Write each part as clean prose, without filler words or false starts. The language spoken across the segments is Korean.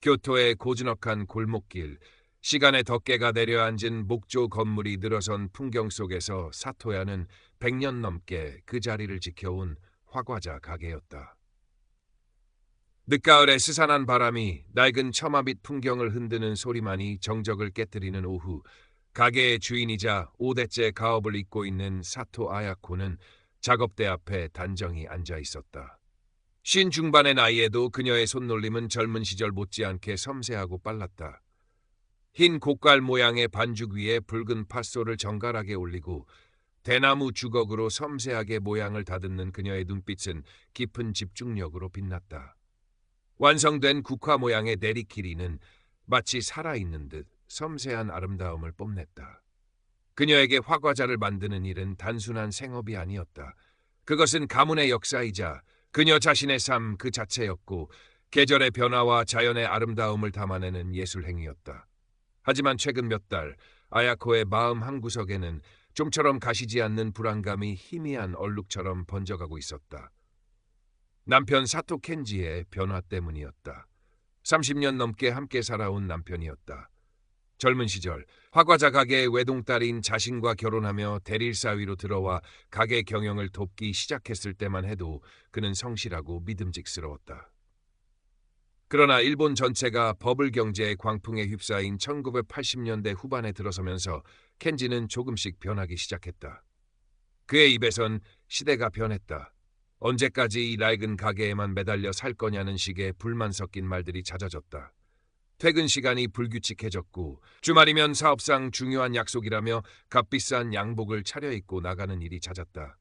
교토의 고즈넉한 골목길, 시간의 덮개가 내려앉은 목조 건물이 늘어선 풍경 속에서 사토야는 100년 넘게 그 자리를 지켜온 화과자 가게였다. 늦가을의 스산한 바람이 낡은 처마빛 풍경을 흔드는 소리만이 정적을 깨뜨리는 오후, 가게의 주인이자 5대째 가업을 잇고 있는 사토 아야코는 작업대 앞에 단정히 앉아 있었다. 쉰 중반의 나이에도 그녀의 손놀림은 젊은 시절 못지않게 섬세하고 빨랐다. 흰 고깔 모양의 반죽 위에 붉은 팥소를 정갈하게 올리고 대나무 주걱으로 섬세하게 모양을 다듬는 그녀의 눈빛은 깊은 집중력으로 빛났다. 완성된 국화 모양의 내리키리는 마치 살아있는 듯 섬세한 아름다움을 뽐냈다. 그녀에게 화과자를 만드는 일은 단순한 생업이 아니었다. 그것은 가문의 역사이자 그녀 자신의 삶 그 자체였고 계절의 변화와 자연의 아름다움을 담아내는 예술 행위였다. 하지만 최근 몇 달 아야코의 마음 한구석에는 좀처럼 가시지 않는 불안감이 희미한 얼룩처럼 번져가고 있었다. 남편 사토 켄지의 변화 때문이었다. 30년 넘게 함께 살아온 남편이었다. 젊은 시절 화과자 가게의 외동딸인 자신과 결혼하며 대릴사위로 들어와 가게 경영을 돕기 시작했을 때만 해도 그는 성실하고 믿음직스러웠다. 그러나 일본 전체가 버블 경제의 광풍에 휩싸인 1980년대 후반에 들어서면서 켄지는 조금씩 변하기 시작했다. 그의 입에선 시대가 변했다. 언제까지 이 낡은 가게에만 매달려 살 거냐는 식의 불만 섞인 말들이 잦아졌다. 퇴근 시간이 불규칙해졌고 주말이면 사업상 중요한 약속이라며 값비싼 양복을 차려입고 나가는 일이 잦았다.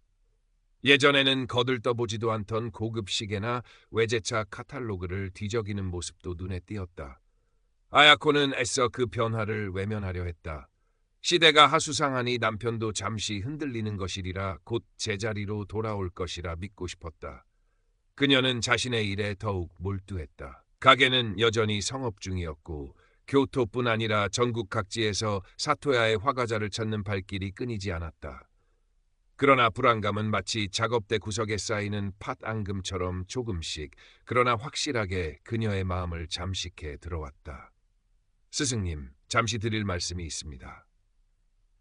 예전에는 거들떠보지도 않던 고급 시계나 외제차 카탈로그를 뒤적이는 모습도 눈에 띄었다. 아야코는 애써 그 변화를 외면하려 했다. 시대가 하수상하니 남편도 잠시 흔들리는 것이리라 곧 제자리로 돌아올 것이라 믿고 싶었다. 그녀는 자신의 일에 더욱 몰두했다. 가게는 여전히 성업 중이었고 교토뿐 아니라 전국 각지에서 사토야의 화과자를 찾는 발길이 끊이지 않았다. 그러나 불안감은 마치 작업대 구석에 쌓이는 팥앙금처럼 조금씩 그러나 확실하게 그녀의 마음을 잠식해 들어왔다. 스승님, 잠시 드릴 말씀이 있습니다.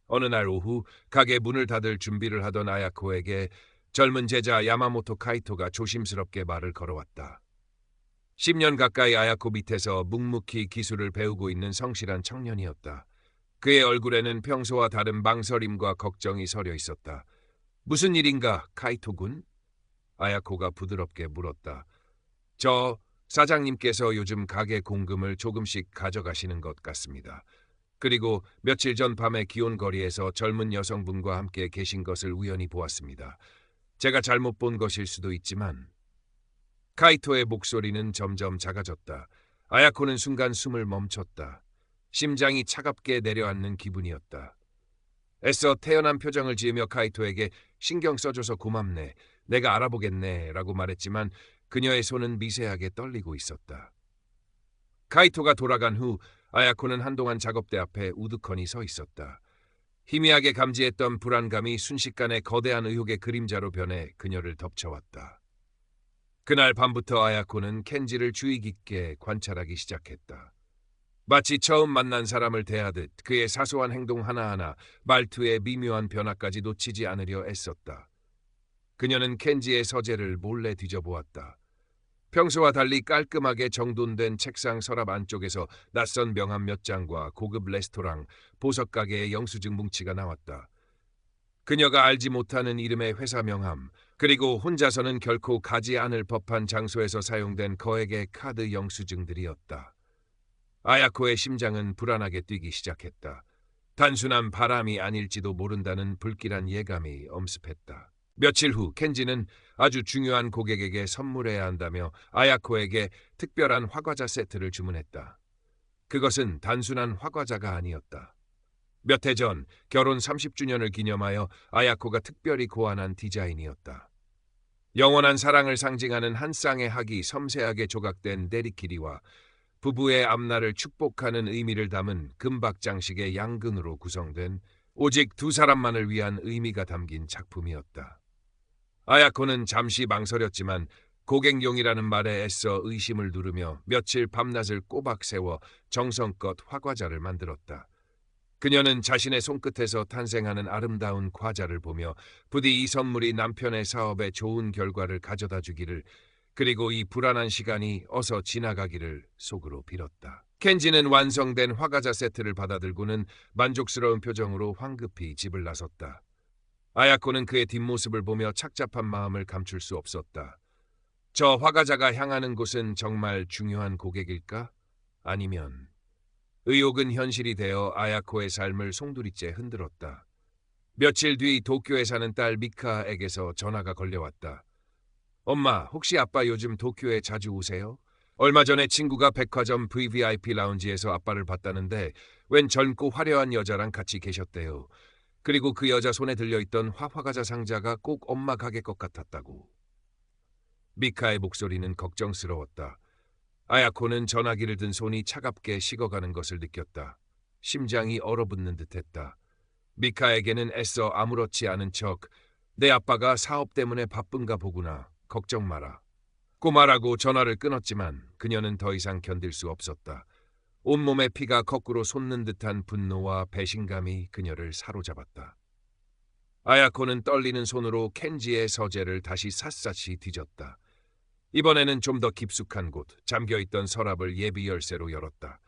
어느 날 오후 가게 문을 닫을 준비를 하던 아야코에게 젊은 제자 야마모토 카이토가 조심스럽게 말을 걸어왔다. 10년 가까이 아야코 밑에서 묵묵히 기술을 배우고 있는 성실한 청년이었다. 그의 얼굴에는 평소와 다른 망설임과 걱정이 서려 있었다. 무슨 일인가, 카이토군? 아야코가 부드럽게 물었다. 저 사장님께서 요즘 가게 공금을 조금씩 가져가시는 것 같습니다. 그리고 며칠 전 밤에 기온거리에서 젊은 여성분과 함께 계신 것을 우연히 보았습니다. 제가 잘못 본 것일 수도 있지만... 카이토의 목소리는 점점 작아졌다. 아야코는 순간 숨을 멈췄다. 심장이 차갑게 내려앉는 기분이었다. 애써 태연한 표정을 지으며 카이토에게 신경 써줘서 고맙네, 내가 알아보겠네 라고 말했지만 그녀의 손은 미세하게 떨리고 있었다. 카이토가 돌아간 후 아야코는 한동안 작업대 앞에 우두커니 서 있었다. 희미하게 감지했던 불안감이 순식간에 거대한 의혹의 그림자로 변해 그녀를 덮쳐왔다. 그날 밤부터 아야코는 켄지를 주의 깊게 관찰하기 시작했다. 마치 처음 만난 사람을 대하듯 그의 사소한 행동 하나하나, 말투의 미묘한 변화까지 놓치지 않으려 애썼다. 그녀는 켄지의 서재를 몰래 뒤져보았다. 평소와 달리 깔끔하게 정돈된 책상 서랍 안쪽에서 낯선 명함 몇 장과 고급 레스토랑, 보석 가게의 영수증 뭉치가 나왔다. 그녀가 알지 못하는 이름의 회사 명함, 그리고 혼자서는 결코 가지 않을 법한 장소에서 사용된 거액의 카드 영수증들이었다. 아야코의 심장은 불안하게 뛰기 시작했다. 단순한 바람이 아닐지도 모른다는 불길한 예감이 엄습했다. 며칠 후 켄지는 아주 중요한 고객에게 선물해야 한다며 아야코에게 특별한 화과자 세트를 주문했다. 그것은 단순한 화과자가 아니었다. 몇 해 전 결혼 30주년을 기념하여 아야코가 특별히 고안한 디자인이었다. 영원한 사랑을 상징하는 한 쌍의 학이 섬세하게 조각된 데리키리와 부부의 앞날을 축복하는 의미를 담은 금박 장식의 양근으로 구성된 오직 두 사람만을 위한 의미가 담긴 작품이었다. 아야코는 잠시 망설였지만 고객용이라는 말에 애써 의심을 누르며 며칠 밤낮을 꼬박 세워 정성껏 화과자를 만들었다. 그녀는 자신의 손끝에서 탄생하는 아름다운 과자를 보며 부디 이 선물이 남편의 사업에 좋은 결과를 가져다 주기를, 그리고 이 불안한 시간이 어서 지나가기를 속으로 빌었다. 켄지는 완성된 화과자 세트를 받아들고는 만족스러운 표정으로 황급히 집을 나섰다. 아야코는 그의 뒷모습을 보며 착잡한 마음을 감출 수 없었다. 저 화과자가 향하는 곳은 정말 중요한 고객일까? 아니면... 의혹은 현실이 되어 아야코의 삶을 송두리째 흔들었다. 며칠 뒤 도쿄에 사는 딸 미카에게서 전화가 걸려왔다. 엄마, 혹시 아빠 요즘 도쿄에 자주 오세요? 얼마 전에 친구가 백화점 VVIP 라운지에서 아빠를 봤다는데 웬 젊고 화려한 여자랑 같이 계셨대요. 그리고 그 여자 손에 들려있던 화과자 상자가 꼭 엄마 가게 것 같았다고. 미카의 목소리는 걱정스러웠다. 아야코는 전화기를 든 손이 차갑게 식어가는 것을 느꼈다. 심장이 얼어붙는 듯했다. 미카에게는 애써 아무렇지 않은 척 내 아빠가 사업 때문에 바쁜가 보구나. 걱정 마라. 꼬마라고 전화를 끊었지만 그녀는 더 이상 견딜 수 없었다. 온몸에 피가 거꾸로 솟는 듯한 분노와 배신감이 그녀를 사로잡았다. 아야코는 떨리는 손으로 켄지의 서재를 다시 샅샅이 뒤졌다. 이번에는 좀 더 깊숙한 곳, 잠겨있던 서랍을 예비 열쇠로 열었다.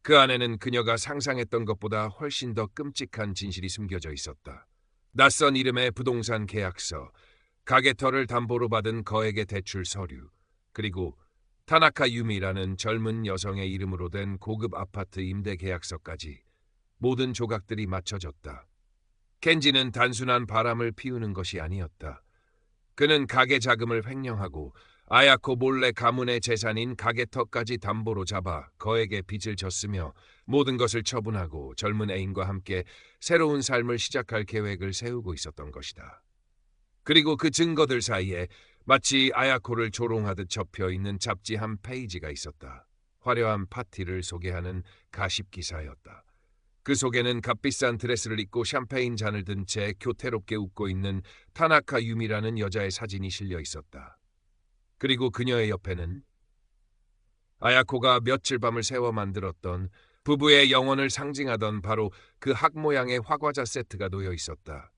그 안에는 그녀가 상상했던 것보다 훨씬 더 끔찍한 진실이 숨겨져 있었다. 낯선 이름의 부동산 계약서, 가게터를 담보로 받은 거액의 대출 서류, 그리고 타나카 유미라는 젊은 여성의 이름으로 된 고급 아파트 임대 계약서까지 모든 조각들이 맞춰졌다. 켄지는 단순한 바람을 피우는 것이 아니었다. 그는 가게 자금을 횡령하고 아야코 몰래 가문의 재산인 가게터까지 담보로 잡아 거액의 빚을 졌으며 모든 것을 처분하고 젊은 애인과 함께 새로운 삶을 시작할 계획을 세우고 있었던 것이다. 그리고 그 증거들 사이에 마치 아야코를 조롱하듯 접혀있는 잡지 한 페이지가 있었다. 화려한 파티를 소개하는 가십 기사였다. 그 속에는 값비싼 드레스를 입고 샴페인 잔을 든 채 교태롭게 웃고 있는 타나카 유미라는 여자의 사진이 실려 있었다. 그리고 그녀의 옆에는 아야코가 며칠 밤을 새워 만들었던 부부의 영혼을 상징하던 바로 그 학 모양의 화과자 세트가 놓여 있었다.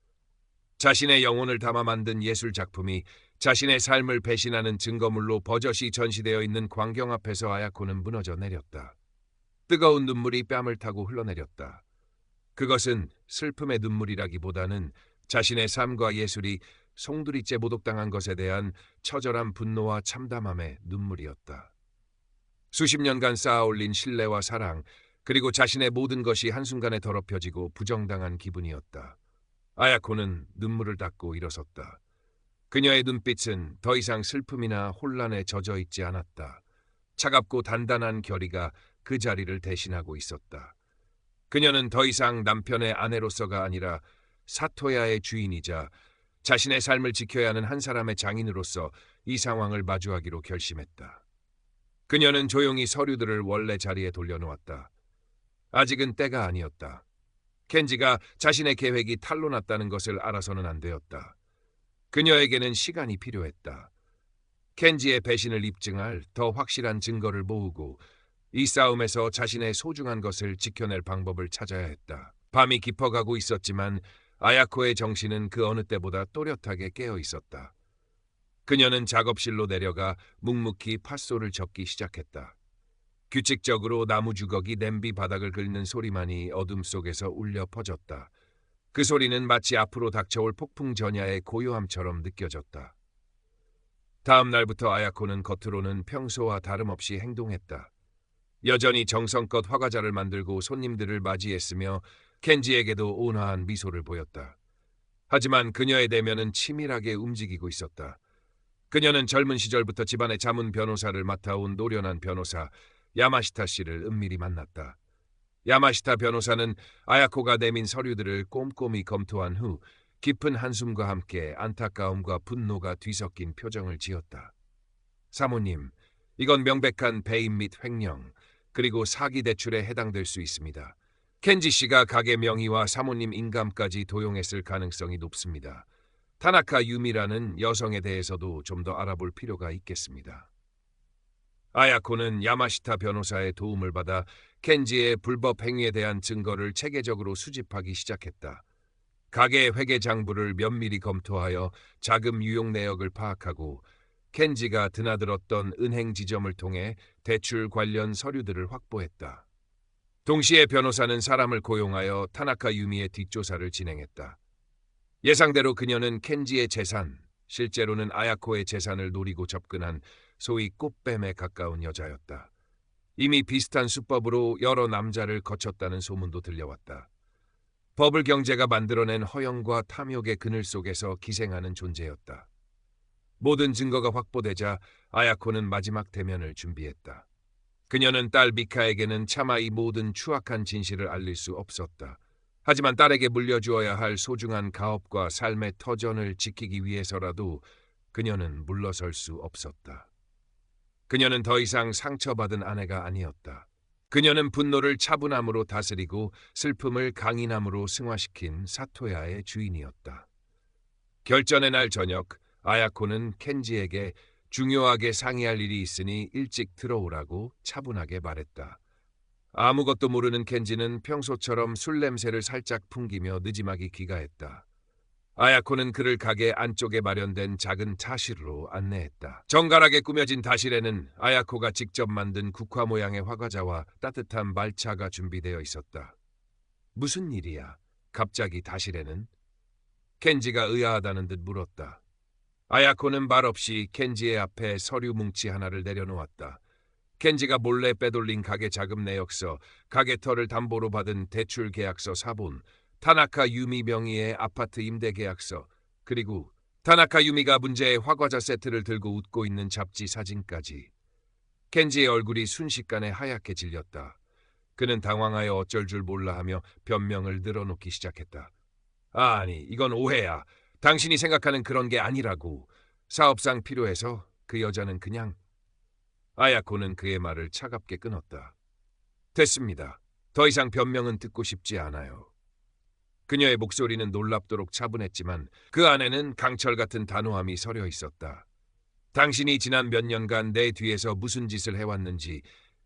자신의 영혼을 담아 만든 예술 작품이 자신의 삶을 배신하는 증거물로 버젓이 전시되어 있는 광경 앞에서 아야코는 무너져 내렸다. 뜨거운 눈물이 뺨을 타고 흘러내렸다. 그것은 슬픔의 눈물이라기보다는 자신의 삶과 예술이 송두리째 모독당한 것에 대한 처절한 분노와 참담함의 눈물이었다. 수십 년간 쌓아올린 신뢰와 사랑, 그리고 자신의 모든 것이 한순간에 더럽혀지고 부정당한 기분이었다. 아야코는 눈물을 닦고 일어섰다. 그녀의 눈빛은 더 이상 슬픔이나 혼란에 젖어 있지 않았다. 차갑고 단단한 결의가 그 자리를 대신하고 있었다. 그녀는 더 이상 남편의 아내로서가 아니라 사토야의 주인이자 자신의 삶을 지켜야 하는 한 사람의 장인으로서 이 상황을 마주하기로 결심했다. 그녀는 조용히 서류들을 원래 자리에 돌려놓았다. 아직은 때가 아니었다. 켄지가 자신의 계획이 탄로났다는 것을 알아서는 안 되었다. 그녀에게는 시간이 필요했다. 켄지의 배신을 입증할 더 확실한 증거를 모으고 이 싸움에서 자신의 소중한 것을 지켜낼 방법을 찾아야 했다. 밤이 깊어가고 있었지만 아야코의 정신은 그 어느 때보다 또렷하게 깨어 있었다. 그녀는 작업실로 내려가 묵묵히 팥소를 적기 시작했다. 규칙적으로 나무 주걱이 냄비 바닥을 긁는 소리만이 어둠 속에서 울려 퍼졌다. 그 소리는 마치 앞으로 닥쳐올 폭풍 전야의 고요함처럼 느껴졌다. 다음 날부터 아야코는 겉으로는 평소와 다름없이 행동했다. 여전히 정성껏 화과자를 만들고 손님들을 맞이했으며 켄지에게도 온화한 미소를 보였다. 하지만 그녀의 내면은 치밀하게 움직이고 있었다. 그녀는 젊은 시절부터 집안의 자문 변호사를 맡아온 노련한 변호사 야마시타 씨를 은밀히 만났다. 야마시타 변호사는 아야코가 내민 서류들을 꼼꼼히 검토한 후 깊은 한숨과 함께 안타까움과 분노가 뒤섞인 표정을 지었다. 사모님, 이건 명백한 배임 및 횡령, 그리고 사기 대출에 해당될 수 있습니다. 켄지 씨가 가게 명의와 사모님 인감까지 도용했을 가능성이 높습니다. 타나카 유미라는 여성에 대해서도 좀 더 알아볼 필요가 있겠습니다. 아야코는 야마시타 변호사의 도움을 받아 켄지의 불법 행위에 대한 증거를 체계적으로 수집하기 시작했다. 가게 회계 장부를 면밀히 검토하여 자금 유용 내역을 파악하고 켄지가 드나들었던 은행 지점을 통해 대출 관련 서류들을 확보했다. 동시에 변호사는 사람을 고용하여 타나카 유미의 뒷조사를 진행했다. 예상대로 그녀는 켄지의 재산, 실제로는 아야코의 재산을 노리고 접근한 소위 꽃뱀에 가까운 여자였다. 이미 비슷한 수법으로 여러 남자를 거쳤다는 소문도 들려왔다. 버블 경제가 만들어낸 허영과 탐욕의 그늘 속에서 기생하는 존재였다. 모든 증거가 확보되자 아야코는 마지막 대면을 준비했다. 그녀는 딸 미카에게는 차마 이 모든 추악한 진실을 알릴 수 없었다. 하지만 딸에게 물려주어야 할 소중한 가업과 삶의 터전을 지키기 위해서라도 그녀는 물러설 수 없었다. 그녀는 더 이상 상처받은 아내가 아니었다. 그녀는 분노를 차분함으로 다스리고 슬픔을 강인함으로 승화시킨 사토야의 주인이었다. 결전의 날 저녁, 아야코는 켄지에게 중요하게 상의할 일이 있으니 일찍 들어오라고 차분하게 말했다. 아무것도 모르는 켄지는 평소처럼 술 냄새를 살짝 풍기며 느지막이 귀가했다. 아야코는 그를 가게 안쪽에 마련된 작은 타실로 안내했다. 정갈하게 꾸며진 타실에는 아야코가 직접 만든 국화 모양의 화과자와 따뜻한 말차가 준비되어 있었다. 무슨 일이야? 갑자기 타실에는? 켄지가 의아하다는 듯 물었다. 아야코는 말없이 켄지의 앞에 서류 뭉치 하나를 내려놓았다. 켄지가 몰래 빼돌린 가게 자금 내역서, 가게터를 담보로 받은 대출 계약서 사본, 타나카 유미 명의의 아파트 임대 계약서, 그리고 타나카 유미가 문제의 화과자 세트를 들고 웃고 있는 잡지 사진까지. 켄지의 얼굴이 순식간에 하얗게 질렸다. 그는 당황하여 어쩔 줄 몰라 하며 변명을 늘어놓기 시작했다. 아니, 이건 오해야. 당신이 생각하는 그런 게 아니라고. 사업상 필요해서 그 여자는 그냥... 아야코는 그의 말을 차갑게 끊었다. 됐습니다. 더 이상 변명은 듣고 싶지 않아요. 그녀의 목소리는 놀랍도록 차분했지만 그 안에는 강철 같은 단호함이 서려 있었다. 당신이 지난 몇 년간 내 뒤에서 무슨 짓을 해왔는지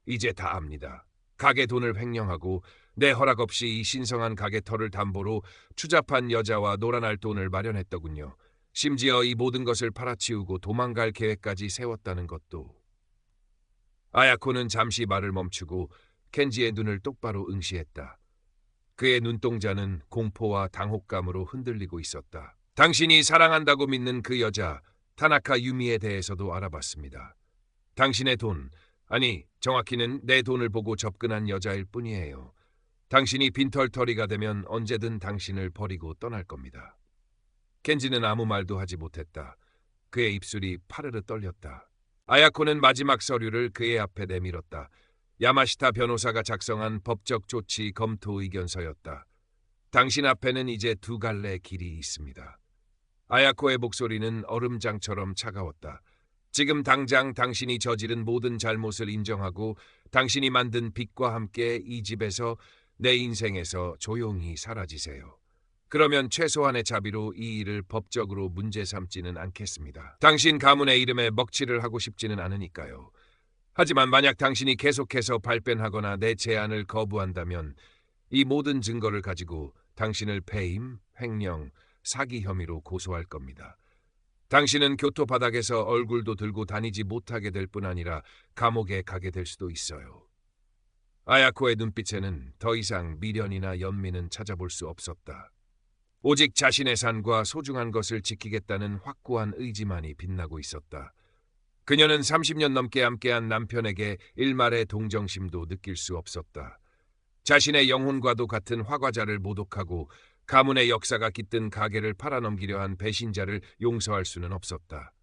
이제 다 압니다. 가게 돈을 횡령하고 내 허락 없이 이 신성한 가게터를 담보로 추잡한 여자와 놀아날 돈을 마련했더군요. 심지어 이 모든 것을 팔아치우고 도망갈 계획까지 세웠다는 것도. 아야코는 잠시 말을 멈추고 켄지의 눈을 똑바로 응시했다. 그의 눈동자는 공포와 당혹감으로 흔들리고 있었다. 당신이 사랑한다고 믿는 그 여자 타나카 유미에 대해서도 알아봤습니다. 당신의 돈, 아니 정확히는 내 돈을 보고 접근한 여자일 뿐이에요. 당신이 빈털터리가 되면 언제든 당신을 버리고 떠날 겁니다. 켄지는 아무 말도 하지 못했다. 그의 입술이 파르르 떨렸다. 아야코는 마지막 서류를 그의 앞에 내밀었다. 야마시타 변호사가 작성한 법적 조치 검토 의견서였다. 당신 앞에는 이제 두 갈래 길이 있습니다. 아야코의 목소리는 얼음장처럼 차가웠다. 지금 당장 당신이 저지른 모든 잘못을 인정하고 당신이 만든 빚과 함께 이 집에서 내 인생에서 조용히 사라지세요. 그러면 최소한의 자비로 이 일을 법적으로 문제 삼지는 않겠습니다. 당신 가문의 이름에 먹칠을 하고 싶지는 않으니까요. 하지만 만약 당신이 계속해서 발뺌하거나 내 제안을 거부한다면 이 모든 증거를 가지고 당신을 배임, 횡령, 사기 혐의로 고소할 겁니다. 당신은 교토 바닥에서 얼굴도 들고 다니지 못하게 될 뿐 아니라 감옥에 가게 될 수도 있어요. 아야코의 눈빛에는 더 이상 미련이나 연민은 찾아볼 수 없었다. 오직 자신의 산과 소중한 것을 지키겠다는 확고한 의지만이 빛나고 있었다. 그녀는 30년 넘게 함께한 남편에게 일말의 동정심도 느낄 수 없었다. 자신의 영혼과도 같은 화과자를 모독하고 가문의 역사가 깃든 가게를 팔아넘기려 한 배신자를 용서할 수는 없었다.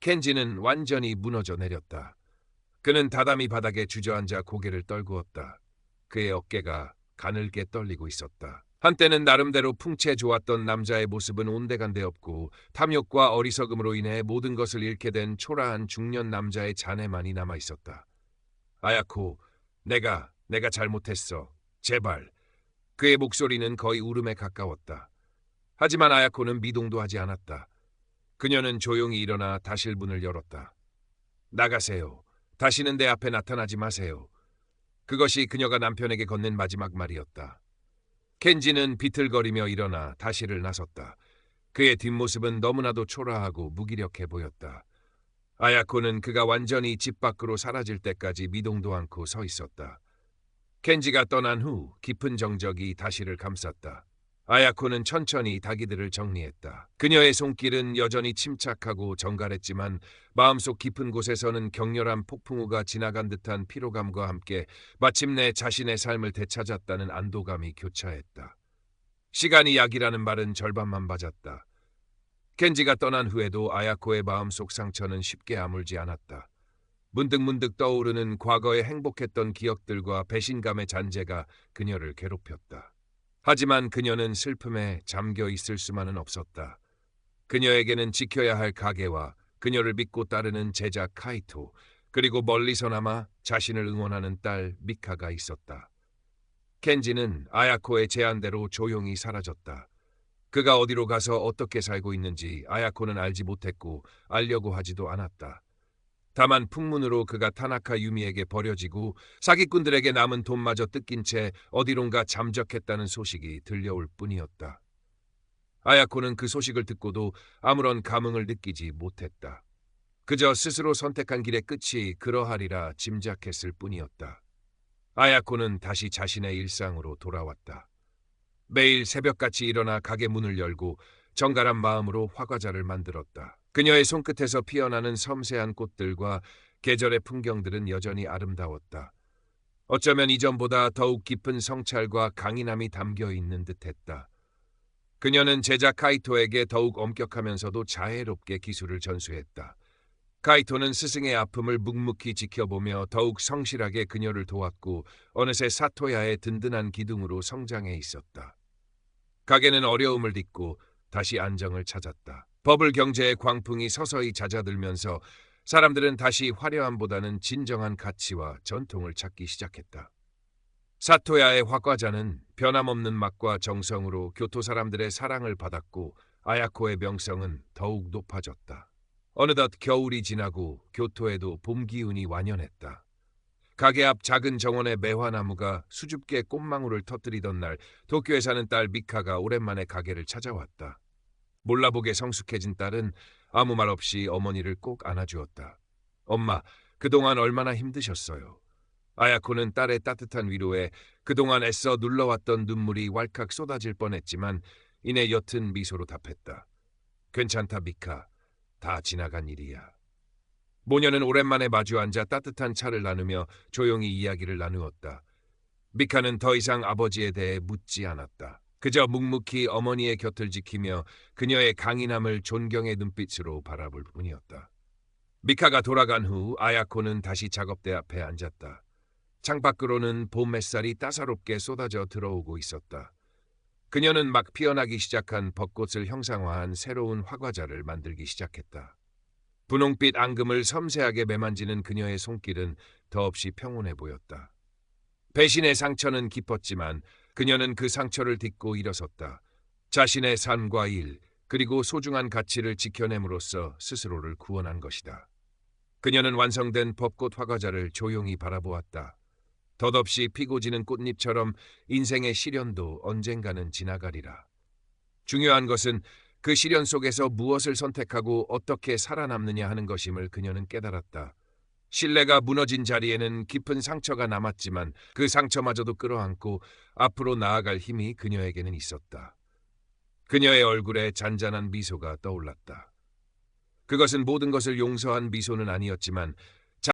켄지는 완전히 무너져 내렸다. 그는 다다미 바닥에 주저앉아 고개를 떨구었다. 그의 어깨가 가늘게 떨리고 있었다. 한때는 나름대로 풍채 좋았던 남자의 모습은 온데간데 없고 탐욕과 어리석음으로 인해 모든 것을 잃게 된 초라한 중년 남자의 잔해만이 남아있었다. 아야코, 내가 잘못했어. 제발. 그의 목소리는 거의 울음에 가까웠다. 하지만 아야코는 미동도 하지 않았다. 그녀는 조용히 일어나 다실 문을 열었다. 나가세요. 다시는 내 앞에 나타나지 마세요. 그것이 그녀가 남편에게 건넨 마지막 말이었다. 켄지는 비틀거리며 일어나 다시를 나섰다. 그의 뒷모습은 너무나도 초라하고 무기력해 보였다. 아야코는 그가 완전히 집 밖으로 사라질 때까지 미동도 않고 서 있었다. 켄지가 떠난 후 깊은 정적이 다시를 감쌌다. 아야코는 천천히 다기들을 정리했다. 그녀의 손길은 여전히 침착하고 정갈했지만 마음속 깊은 곳에서는 격렬한 폭풍우가 지나간 듯한 피로감과 함께 마침내 자신의 삶을 되찾았다는 안도감이 교차했다. 시간이 약이라는 말은 절반만 맞았다. 켄지가 떠난 후에도 아야코의 마음속 상처는 쉽게 아물지 않았다. 문득문득 떠오르는 과거의 행복했던 기억들과 배신감의 잔재가 그녀를 괴롭혔다. 하지만 그녀는 슬픔에 잠겨 있을 수만은 없었다. 그녀에게는 지켜야 할 가게와 그녀를 믿고 따르는 제자 카이토, 그리고 멀리서나마 자신을 응원하는 딸 미카가 있었다. 켄지는 아야코의 제안대로 조용히 사라졌다. 그가 어디로 가서 어떻게 살고 있는지 아야코는 알지 못했고 알려고 하지도 않았다. 다만 풍문으로 그가 타나카 유미에게 버려지고 사기꾼들에게 남은 돈마저 뜯긴 채 어디론가 잠적했다는 소식이 들려올 뿐이었다. 아야코는 그 소식을 듣고도 아무런 감흥을 느끼지 못했다. 그저 스스로 선택한 길의 끝이 그러하리라 짐작했을 뿐이었다. 아야코는 다시 자신의 일상으로 돌아왔다. 매일 새벽같이 일어나 가게 문을 열고 정갈한 마음으로 화과자를 만들었다. 그녀의 손끝에서 피어나는 섬세한 꽃들과 계절의 풍경들은 여전히 아름다웠다. 어쩌면 이전보다 더욱 깊은 성찰과 강인함이 담겨 있는 듯했다. 그녀는 제자 카이토에게 더욱 엄격하면서도 자애롭게 기술을 전수했다. 카이토는 스승의 아픔을 묵묵히 지켜보며 더욱 성실하게 그녀를 도왔고 어느새 사토야의 든든한 기둥으로 성장해 있었다. 가게는 어려움을 딛고 다시 안정을 찾았다. 버블 경제의 광풍이 서서히 잦아들면서 사람들은 다시 화려함보다는 진정한 가치와 전통을 찾기 시작했다. 사토야의 화과자는 변함없는 맛과 정성으로 교토 사람들의 사랑을 받았고 아야코의 명성은 더욱 높아졌다. 어느덧 겨울이 지나고 교토에도 봄 기운이 완연했다. 가게 앞 작은 정원의 매화나무가 수줍게 꽃망울을 터뜨리던 날 도쿄에 사는 딸 미카가 오랜만에 가게를 찾아왔다. 몰라보게 성숙해진 딸은 아무 말 없이 어머니를 꼭 안아주었다. 엄마, 그동안 얼마나 힘드셨어요. 아야코는 딸의 따뜻한 위로에 그동안 애써 눌러왔던 눈물이 왈칵 쏟아질 뻔했지만 이내 옅은 미소로 답했다. 괜찮다 미카, 다 지나간 일이야. 모녀는 오랜만에 마주 앉아 따뜻한 차를 나누며 조용히 이야기를 나누었다. 미카는 더 이상 아버지에 대해 묻지 않았다. 그저 묵묵히 어머니의 곁을 지키며 그녀의 강인함을 존경의 눈빛으로 바라볼 뿐이었다. 미카가 돌아간 후 아야코는 다시 작업대 앞에 앉았다. 창밖으로는 봄 햇살이 따사롭게 쏟아져 들어오고 있었다. 그녀는 막 피어나기 시작한 벚꽃을 형상화한 새로운 화과자를 만들기 시작했다. 분홍빛 앙금을 섬세하게 매만지는 그녀의 손길은 더없이 평온해 보였다. 배신의 상처는 깊었지만 그녀는 그 상처를 딛고 일어섰다. 자신의 삶과 일, 그리고 소중한 가치를 지켜냄으로써 스스로를 구원한 것이다. 그녀는 완성된 벚꽃 화과자를 조용히 바라보았다. 덧없이 피고 지는 꽃잎처럼 인생의 시련도 언젠가는 지나가리라. 중요한 것은 그 시련 속에서 무엇을 선택하고 어떻게 살아남느냐 하는 것임을 그녀는 깨달았다. 신뢰가 무너진 자리에는 깊은 상처가 남았지만 그 상처마저도 끌어안고 앞으로 나아갈 힘이 그녀에게는 있었다. 그녀의 얼굴에 잔잔한 미소가 떠올랐다. 그것은 모든 것을 용서한 미소는 아니었지만